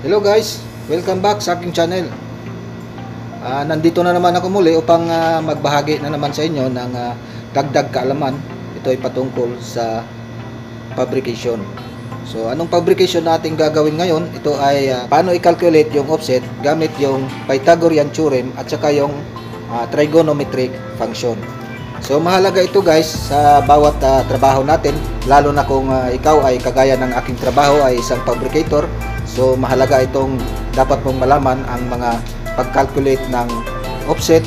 Hello guys, welcome back sa aking channel. Nandito na naman ako muli upang magbahagi na naman sa inyo ng dagdag kaalaman. Ito ay patungkol sa fabrication. So anong fabrication natin gagawin ngayon? Ito ay paano i-calculate yung offset gamit yung Pythagorean theorem at saka yung trigonometric function. So mahalaga ito guys sa bawat trabaho natin, lalo na kung ikaw ay kagaya ng aking trabaho ay isang fabricator. So mahalaga itong dapat mong malaman ang mga pag-calculate ng offset,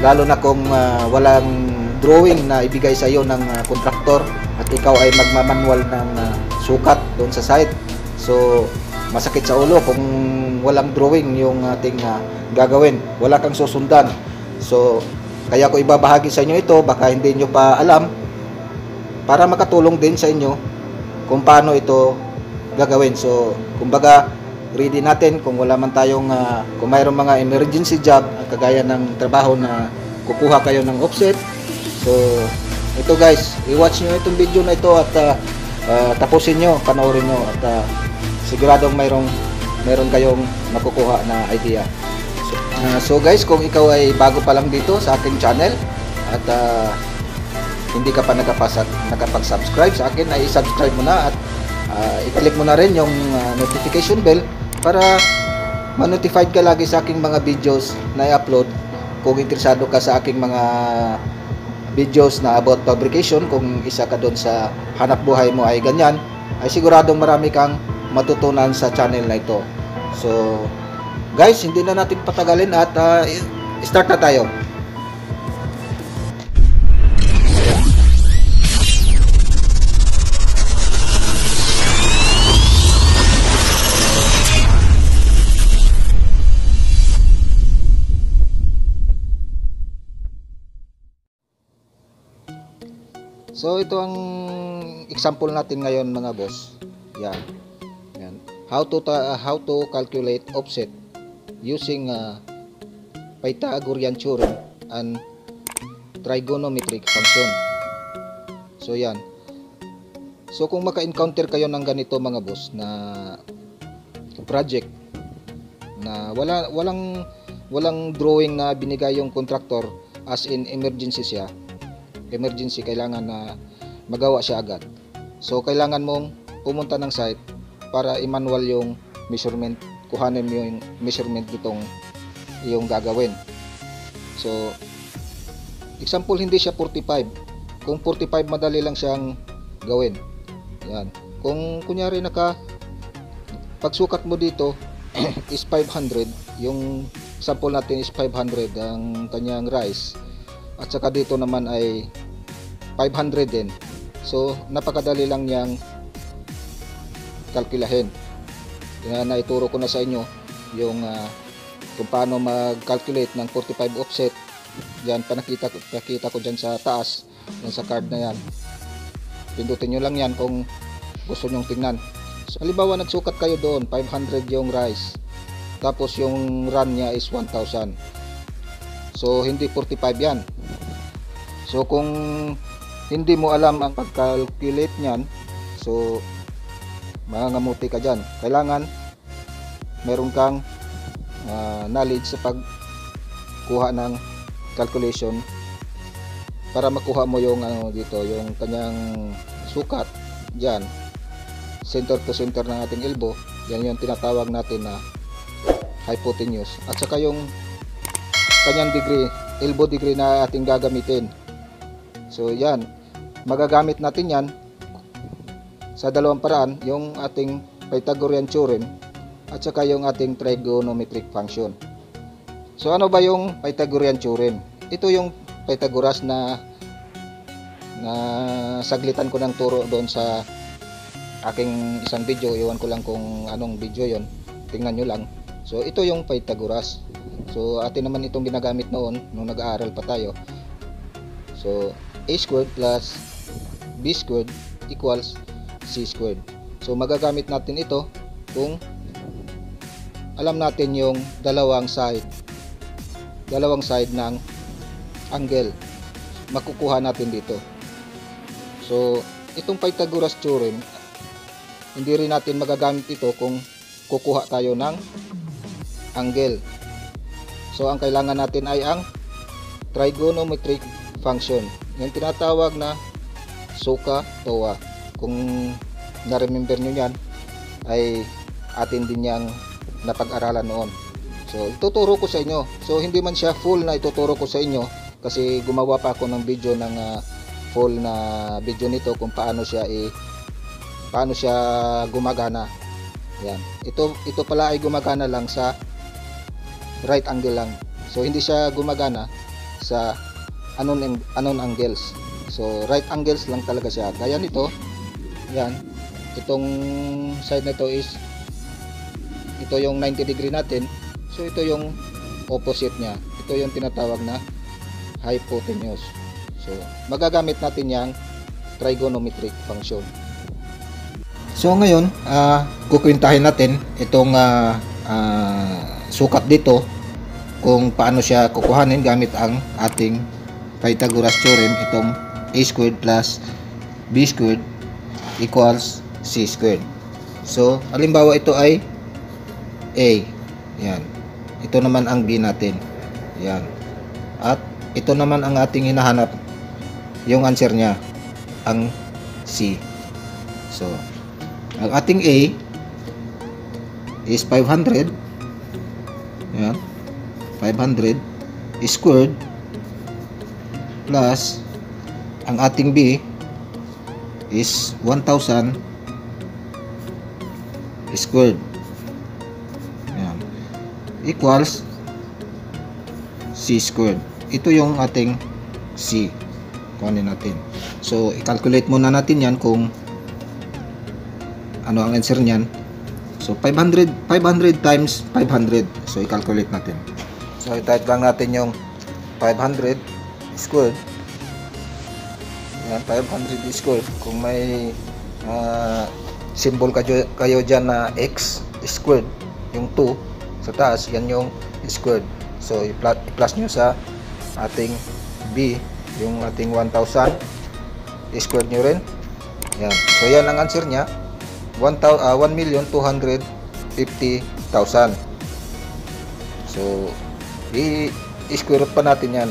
lalo na kung walang drawing na ibigay sa iyo ng kontraktor at ikaw ay magmamanual ng sukat doon sa site. So masakit sa ulo kung walang drawing yung ating gagawin, wala kang susundan. So kaya ko ibabahagi sa inyo ito, baka hindi nyo pa alam, para makatulong din sa inyo kung paano ito gagawin. So kumbaga ready natin kung wala man tayong kung mayroong mga emergency job kagaya ng trabaho na kukuha kayo ng offset. So ito guys, i-watch nyo itong video na ito at tapusin nyo, panoorin nyo at siguradong mayroon kayong makukuha na idea. So guys, kung ikaw ay bago pa lang dito sa aking channel at hindi ka pa nakapag-subscribe sa akin, ay i-subscribe mo na at i-click mo na rin yung notification bell para ma-notified ka lagi sa aking mga videos na i-upload. Kung interesado ka sa aking mga videos na about fabrication, kung isa ka doon sa hanap buhay mo ay ganyan, ay siguradong marami kang matutunan sa channel na ito. So guys, hindi na natin patagalin at start na tayo. So ito ang example natin ngayon mga boss. Yan. Yan. How to calculate offset using Pythagorean theorem and trigonometric function. So yan. So kung maka-encounter kayo ng ganito mga boss na project na walang drawing na binigay yung contractor, as in emergency siya. Emergency, kailangan na magawa siya agad. So kailangan mong pumunta ng site para i-manual yung measurement, kuhanin mo yung measurement nitong yung gagawin. So example, hindi siya 45. Kung 45, madali lang siyang gawin. Yan. Kung kunyari pagsukat mo dito is 500, yung sample natin is 500 ang kanyang rise, at saka dito naman ay 500 din. So napakadali lang niyang kalkulahin. Naituro ko na sa inyo yung kung paano mag-calculate ng 45 offset. Yan, pakita ko dyan sa taas, yan sa card na yan. Pindutin nyo lang yan kung gusto nyong tingnan. So halimbawa nagsukat kayo doon, 500 yung rise, tapos yung run niya is 1000. So hindi 45 yan. So kung hindi mo alam ang pag-calculate niyan, so mangangamuti ka dyan. Kailangan meron kang knowledge sa pagkuha ng calculation para makuha mo yung dito, yung kanyang sukat dyan, center to center ng ating elbow. Yan yung tinatawag natin na hypotenuse, at saka yung kanyang degree, elbow degree na ating gagamitin. So yan, magagamit natin yan sa dalawang paraan, yung ating Pythagorean theorem at saka yung ating trigonometric function. So ano ba yung Pythagorean theorem? Ito yung Pythagoras na saglitan ko ng turo doon sa aking isang video. Iwan ko lang kung anong video yon, tingnan nyo lang. So ito yung Pythagoras. So atin naman itong ginagamit noon nung nag-aaral pa tayo. So a squared plus b squared equals c squared. So magagamit natin ito kung alam natin yung dalawang side ng angle, makukuha natin dito. So itong Pythagoras theorem, hindi rin natin magagamit ito kung kukuha tayo ng angle. So ang kailangan natin ay ang trigonometric function, yung tinatawag na SOHCAHTOA. Kung na-remember nyo yan, ay atin din yang napag-aralan noon. So ituturo ko sa inyo. So hindi man siya full na ituturo ko sa inyo, kasi gumawa pa ako ng video ng full na video nito kung paano siya gumagana. Yan. Ito pala ay gumagana lang sa right angle lang. So hindi siya gumagana sa unknown angles. So right angles lang talaga siya. Kaya nito, yan, itong side na ito is ito yung 90 degree natin. So ito yung opposite niya. Ito yung tinatawag na hypotenuse. So magagamit natin yang trigonometric function. So ngayon, kukwentahin natin itong sukat dito, kung paano siya kukuhanin gamit ang ating Pythagoras theorem, itong a squared plus b squared equals c squared. So halimbawa ito ay a, yan, ito naman ang b natin, yan, at ito naman ang ating hinahanap, yung answer niya, ang c. So ang ating a is 500, yan, 500 squared plus ang ating b is 1000 squared, yan, equals c squared. Ito yung ating c. Kunin natin. So i-calculate muna natin yan kung ano ang answer niyan. So 500 times 500. So i-calculate natin. So i-type lang natin yung 500 squared. Yan, 500 squared. Kung may symbol kayo dyan na x squared, yung 2 sa taas, yan yung squared. So i-plus nyo sa ating b, yung ating 1000, squared nyo rin. Yan. So yan ang answer niya, 1,250,000. So i-square root pa natin yan.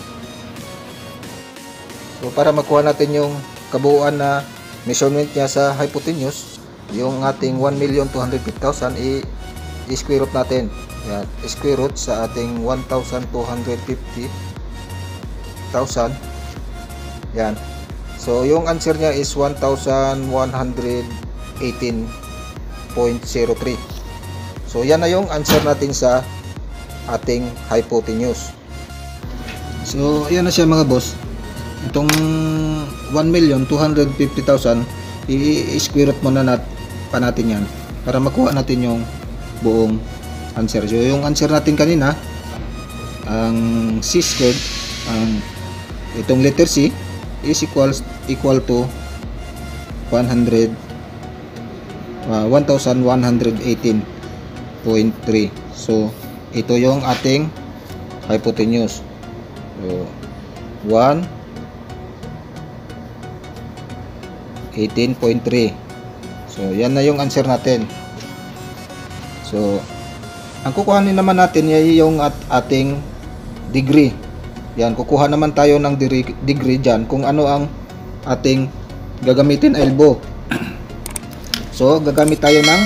So para makuha natin yung kabuuan na measurement niya sa hypotenuse, yung ating 1,250,000, i-square root natin. Yan, square root sa ating 1,250,000. Yan. So yung answer niya is 1,118.03. So yan na yung answer natin sa ating hypotenuse. So yan na siya mga boss. Itong 1,250,000, i-square root muna pa natin yan para makuha natin yung buong answer. So yung answer natin kanina, ang c squared, ang itong letter c is equal to 1,118.3. So ito yung ating hypotenuse. So 1,18.3. So yan na yung answer natin. So ang kukuhanin naman natin ay yung ating degree. Yan, kukuha naman tayo ng degree dyan kung ano ang ating gagamitin, elbow. So gagamit tayo ng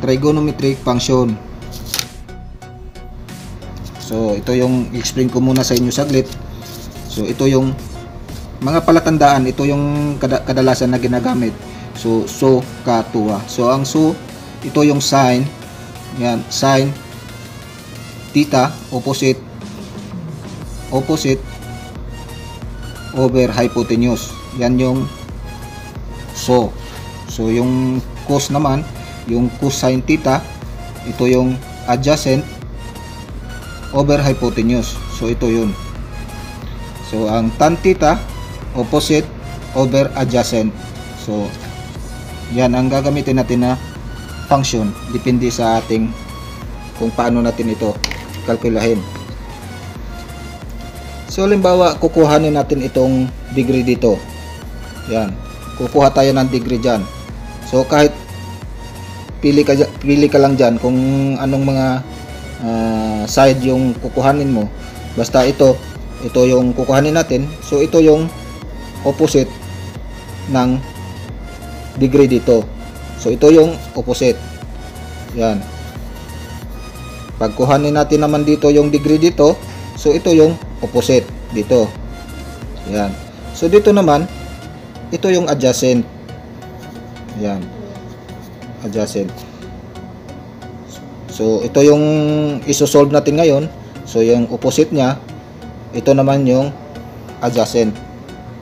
trigonometric function. So ito yung explain ko muna sa inyo saglit. So ito yung mga palatandaan, ito yung kadalasan na ginagamit. So SOHCAHTOA. So ang ito yung sine. Yan, sine theta, opposite over hypotenuse. Yan yung so yung cos naman, yung cosine theta, ito yung adjacent over hypotenuse. So ito yun. So ang tan theta, opposite over adjacent. So yan ang gagamitin natin na function, depende sa ating kung paano natin ito kalkulahin. So halimbawa kukuhanin natin itong degree dito. Yan, kukuha tayo ng degree dyan. So kahit pili ka lang dyan kung anong mga side yung kukuhanin mo. Basta ito yung kukuhanin natin. So ito yung opposite ng degree dito. So ito yung opposite. Yan. Pagkuhanin natin naman dito yung degree dito, so ito yung opposite dito. Yan. So dito naman, ito yung adjacent. Yan. Adjacent. So ito yung isosolve natin ngayon. So yung opposite niya, ito naman yung adjacent.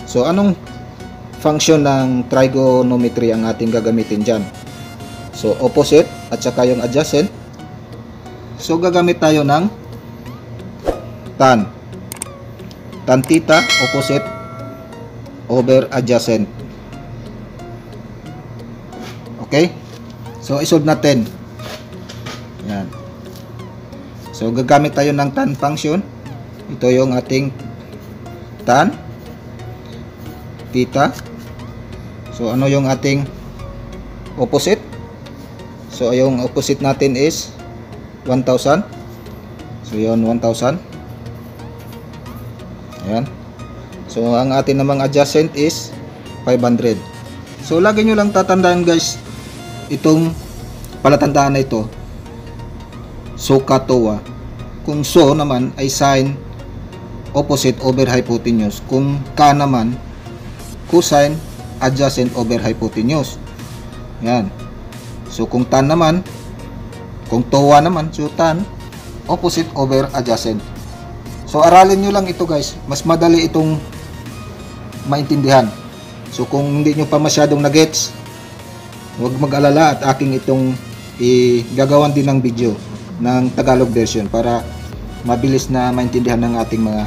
So anong function ng trigonometry ang ating gagamitin dyan? So opposite at saka yung adjacent. So gagamit tayo ng tan theta opposite over adjacent. Okay? So isolve natin. Yan. So gagamit tayo ng tan function. Ito yung ating tan theta. So ano yung ating opposite? So yung opposite natin is 1,000. So yun 1,000. Ayan. So ang atin namang adjacent is 500. So lagi nyo lang tatandaan guys, itong palatandaan na ito, SOHCAHTOA. Kung so naman ay sine opposite over hypotenuse. Kung ka naman, cosine adjacent over hypotenuse. Yan. So kung tan naman, kung TOA naman, so tan opposite over adjacent. So aralin nyo lang ito guys, mas madali itong maintindihan. So kung hindi nyo pa masyadong na-gets, huwag mag-alala at aking itong gagawan din ng video ng Tagalog version para mabilis na maintindihan ng ating mga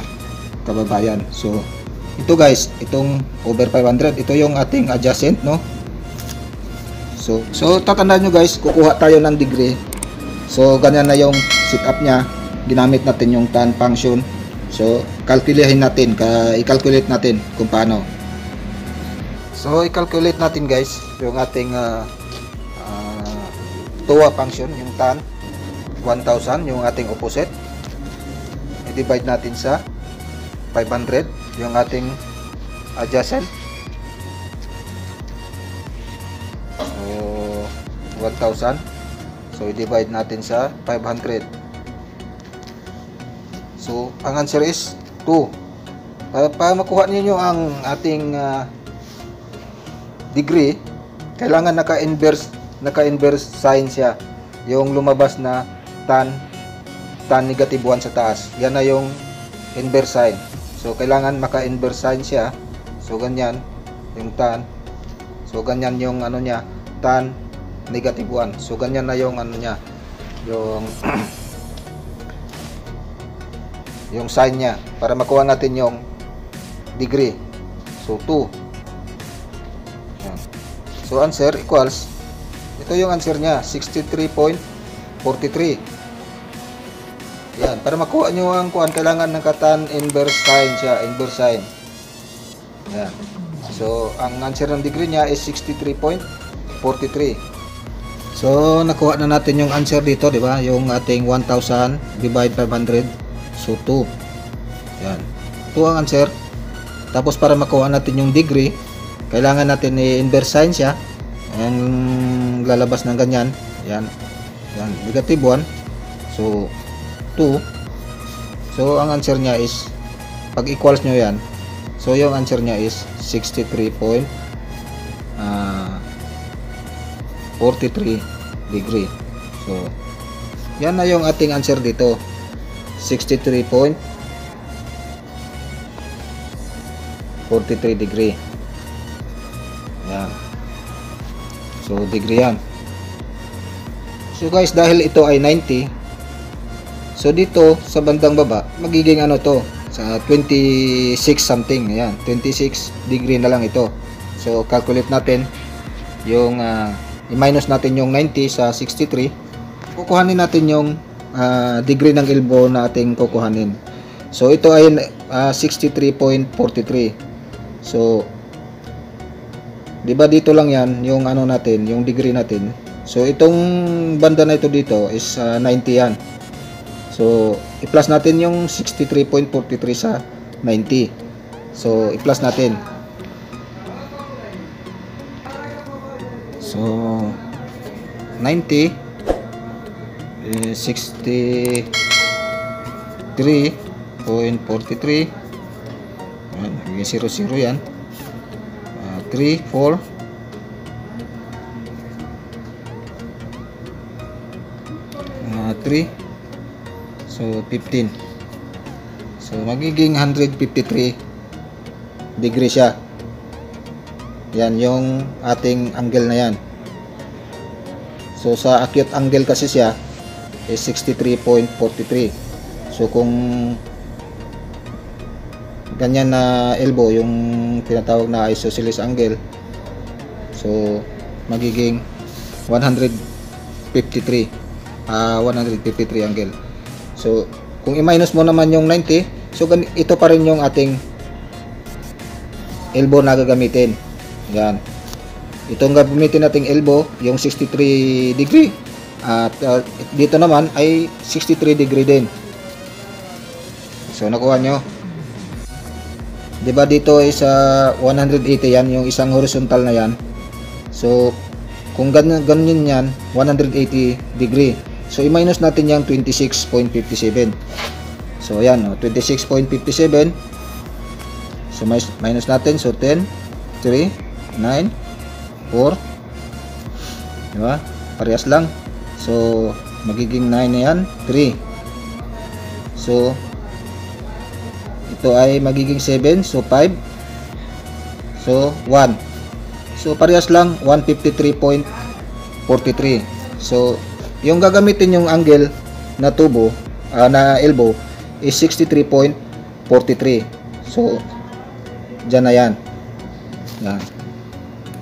kababayan. So ito guys, itong over 500, ito yung ating adjacent, no? So tatandaan nyo guys, kukuha tayo ng degree. So ganyan na yung setup niya. Ginamit natin yung tan function. So i-calculate natin kung paano. So i-calculate natin guys yung ating TOA function, yung tan 1,000, yung ating opposite. I-divide natin sa 500, yung ating adjacent. So 1,000. So i-divide natin sa 500. So ang answer is 2. Para makuha niyo ang ating degree, kailangan naka-inverse sign siya. Yung lumabas na tan negative 1 sa taas. Yan na yung inverse sign. So kailangan maka-inverse sign siya. So ganyan yung tan. So ganyan yung ano niya, tan negative 1. So ganyan na yung ano niya, yung yung sign niya para makuha natin yung degree. So 2. Yan. So answer equals, ito yung answer niya, 63.43. Yan, para makuha nyo ang kuan, kailangan naka-tan inverse sign siya, inverse sign. Yan. So ang answer ng degree niya is 63.43. So nakuha na natin yung answer dito, di ba? Yung ating 1,000 divide 500. So 2. Yan. 2 ang answer. Tapos para makuha natin yung degree, kailangan natin i-inverse sign siya. Ang lalabas ng ganyan. Yan. Yan, negative 1. So 2. So ang answer niya is, pag equals nyo yan, so yung answer niya is 63.43 degree. So yan na yung ating answer dito, 63.43 degree. Yan. So degree yan. So guys, dahil ito ay 90, so dito sa bandang baba magiging ano to, sa 26 something. Ayan, 26 degree na lang ito. So calculate natin yung i-minus natin yung 90 sa 63. Kukuhanin natin yung degree ng elbow na ating kukuhanin. So ito ay 63.43. So di ba dito lang yan yung ano natin, yung degree natin. So itong banda na ito dito is 90 yan. So i-plus natin yung 63.43 sa 90. So i-plus natin. So 90 is 63.43. Magiging 00 yan. 3, 4, 3, so 15. So magiging 153 degree siya. Yan yung ating angle na yan. So sa acute angle kasi siya is 63.43. So kung ganyan na elbow yung tinatawag na isosceles angle, so magiging 153 angle. So kung i-minus mo naman yung 90, so ito pa rin yung ating elbow na gagamitin. Yan, itong gagamitin nating elbow yung 63 degree at dito naman ay 63 degree din. So nakuha nyo, diba dito is 180 yan, yung isang horizontal na yan. So kung ganyan yan 180 degree, so i-minus natin yung 26.57. So ayan, 26.57. So minus natin, so 10, 3, 9, 4, diba? Parehas lang. So magiging 9 na yan, 3. So ito ay magiging 7, so 5, so 1. So parehas lang, 153.43. So yung gagamitin yung angle na tubo, na elbow is 63.43. So dyan na yan. Yan,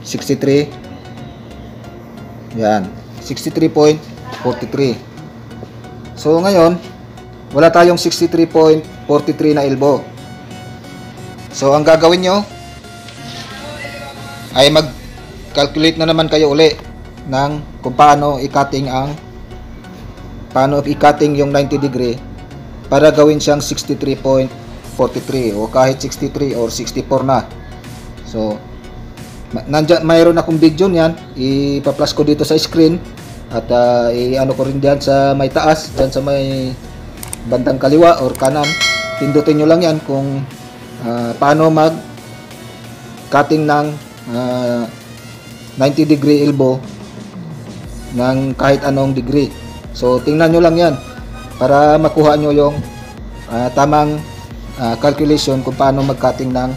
63. Yan, 63.43. So ngayon wala tayong 63.43 na elbow. So ang gagawin nyo ay mag-calculate na naman kayo uli ng kung paano i-cutting yung 90 degree para gawin siyang 63.43 o kahit 63 or 64 na. So mayroon akong video niyan, ipa-plus ko dito sa screen at i-ano ko rin diyan sa may taas, diyan sa may bandang kaliwa or kanan. Pindutin nyo lang yan kung paano mag cutting ng 90 degree elbow ng kahit anong degree. So tingnan nyo lang yan para makuha nyo yung tamang calculation kung paano mag cutting ng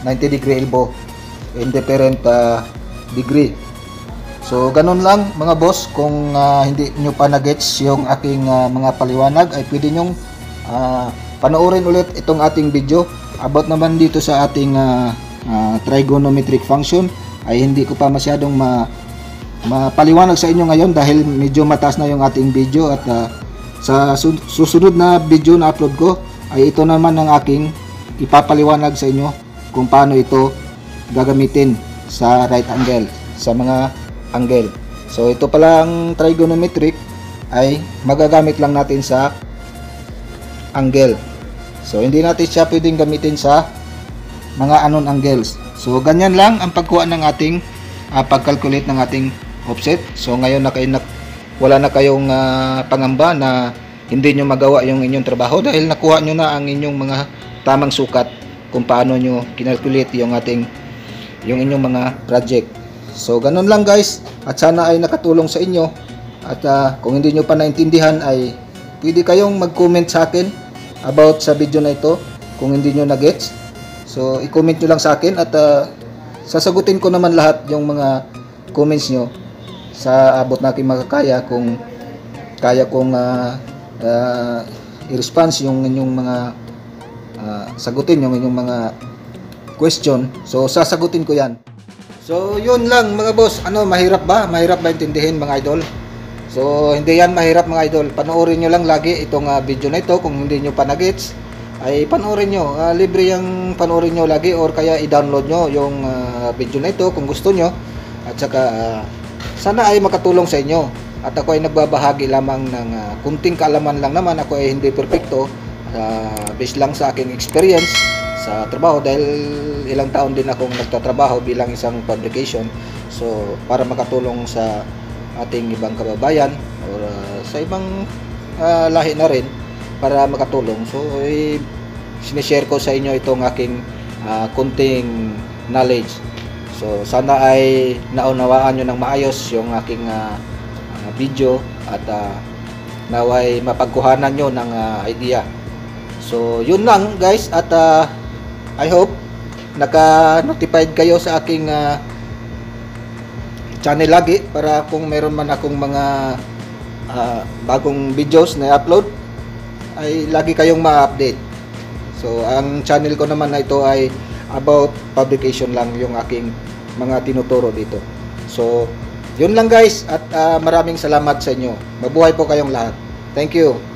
90 degree elbow in different degree. So ganun lang mga boss. Kung hindi nyo pa na-gets yung aking mga paliwanag, ay pwede nyong panoorin ulit itong ating video. About naman dito sa ating trigonometric function, ay hindi ko pa masyadong mapaliwanag sa inyo ngayon dahil medyo mataas na yung ating video. At sa susunod na video na upload ko, ay ito naman ang aking ipapaliwanag sa inyo kung paano ito gagamitin sa right angle, sa mga angle. So ito pala ang trigonometric ay magagamit lang natin sa angle. So hindi natin siya pwedeng gamitin sa mga unknown angles. So ganyan lang ang pagkuha ng ating pag-calculate ng ating offset. So ngayon wala na kayong pangamba na hindi nyo magawa yung inyong trabaho dahil nakuha nyo na ang inyong mga tamang sukat kung paano nyo kinalculate yung inyong mga project. So ganun lang guys, at sana ay nakatulong sa inyo. At kung hindi nyo pa naintindihan ay pwede kayong mag-comment sa akin about sa video na ito kung hindi nyo na-gets. So i-comment nyo lang sa akin at sasagutin ko naman lahat yung mga comments nyo sa abot na aking makakaya. Kung kaya kong i-response yung inyong mga sagutin yung inyong mga question, so sasagutin ko yan. So yun lang mga boss. Mahirap ba? Mahirap ba intindihin mga idol? So hindi yan mahirap mga idol. Panoorin nyo lang lagi itong video na ito. Kung hindi nyo pa na-gets ay panoorin nyo. Libre yung panoorin nyo lagi or kaya i-download nyo yung video na ito kung gusto nyo. at saka sana ay makatulong sa inyo. At ako ay nagbabahagi lamang ng kunting kaalaman lang naman. Ako ay hindi perfecto, based lang sa aking experience sa trabaho, dahil ilang taon din akong nagtatrabaho bilang isang publication. So para makatulong sa ating ibang kababayan or sa ibang lahi na rin, para makatulong. So sinishare ko sa inyo itong aking kunting knowledge. So sana ay naunawaan nyo ng maayos yung aking video at naway mapagkuhanan nyo ng idea. So yun lang guys, at I hope naka-notified kayo sa aking channel lagi, para kung meron man akong mga bagong videos na upload ay lagi kayong ma-update. So ang channel ko naman na ito ay about publication lang yung aking mga tinuturo dito. So yun lang guys, at maraming salamat sa inyo. Mabuhay po kayong lahat. Thank you.